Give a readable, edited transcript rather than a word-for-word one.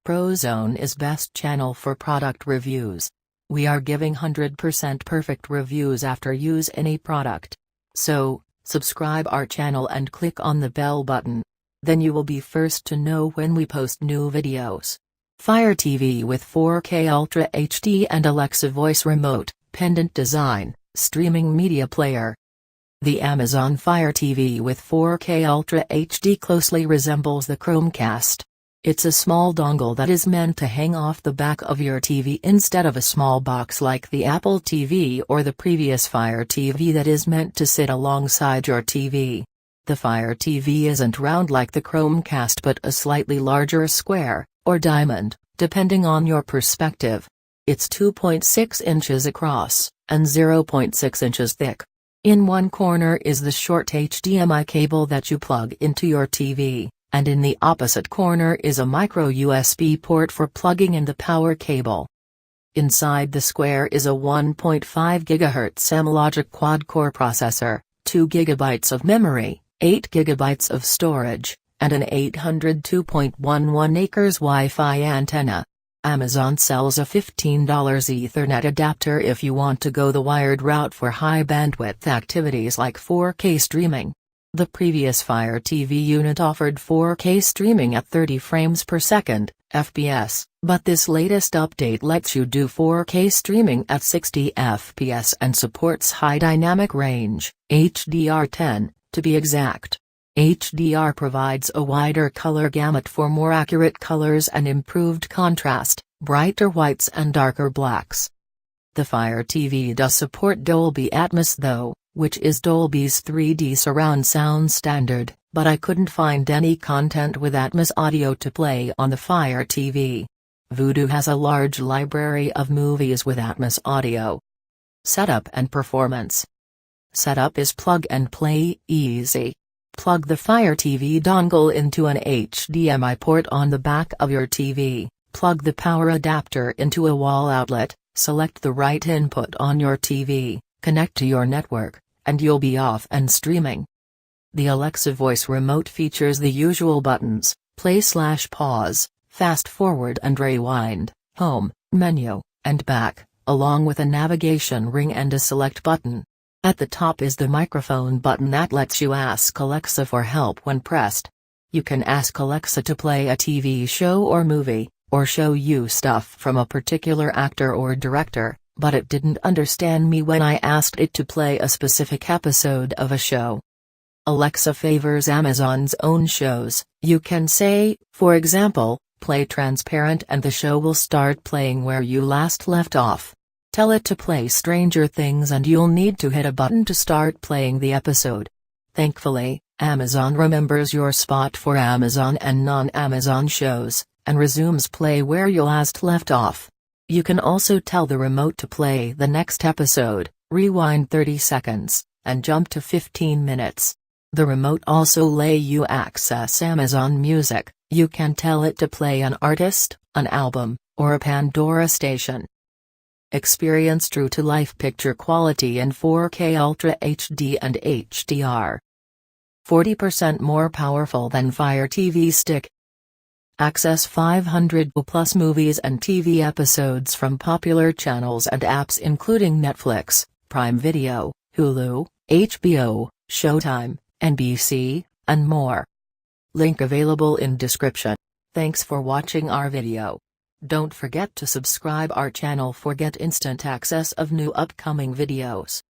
ProZone is best channel for product reviews. We are giving 100% perfect reviews after use any product. So, subscribe our channel and click on the bell button. Then you will be first to know when we post new videos. Fire TV with 4K Ultra HD and Alexa voice remote, pendant design, streaming media player. The Amazon Fire TV with 4K Ultra HD closely resembles the Chromecast. It's a small dongle that is meant to hang off the back of your TV instead of a small box like the Apple TV or the previous Fire TV that is meant to sit alongside your TV. The Fire TV isn't round like the Chromecast but a slightly larger square, or diamond, depending on your perspective. It's 2.6 inches across, and 0.6 inches thick. In one corner is the short HDMI cable that you plug into your TV. And in the opposite corner is a micro USB port for plugging in the power cable. Inside the square is a 1.5 GHz M-Logic quad-core processor, 2 GB of memory, 8 GB of storage, and an 802.11 acres Wi-Fi antenna. Amazon sells a $15 Ethernet adapter if you want to go the wired route for high-bandwidth activities like 4K streaming. The previous Fire TV unit offered 4K streaming at 30 frames per second, FPS, but this latest update lets you do 4K streaming at 60 FPS and supports high dynamic range, HDR10, to be exact. HDR provides a wider color gamut for more accurate colors and improved contrast, brighter whites and darker blacks. The Fire TV does support Dolby Atmos though, which is Dolby's 3D surround sound standard, but I couldn't find any content with Atmos audio to play on the Fire TV. Vudu has a large library of movies with Atmos audio. Setup and performance. Setup is plug and play easy. Plug the Fire TV dongle into an HDMI port on the back of your TV, plug the power adapter into a wall outlet, select the right input on your TV, connect to your network, and you'll be off and streaming. The Alexa voice remote features the usual buttons, play/pause, fast forward and rewind, home, menu, and back, along with a navigation ring and a select button. At the top is the microphone button that lets you ask Alexa for help when pressed. You can ask Alexa to play a TV show or movie, or show you stuff from a particular actor or director, but it didn't understand me when I asked it to play a specific episode of a show. Alexa favors Amazon's own shows. You can say, for example, play Transparent and the show will start playing where you last left off. Tell it to play Stranger Things and you'll need to hit a button to start playing the episode. Thankfully, Amazon remembers your spot for Amazon and non-Amazon shows, and resumes play where you last left off. You can also tell the remote to play the next episode, rewind 30 seconds, and jump to 15 minutes. The remote also lets you access Amazon Music. You can tell it to play an artist, an album, or a Pandora station. Experience true-to-life picture quality in 4K Ultra HD and HDR. 40% more powerful than Fire TV Stick. Access 500+ movies and TV episodes from popular channels and apps including Netflix, Prime Video, Hulu, HBO, Showtime, NBC, and more. Link available in description. Thanks for watching our video. Don't forget to subscribe our channel for get instant access of new upcoming videos.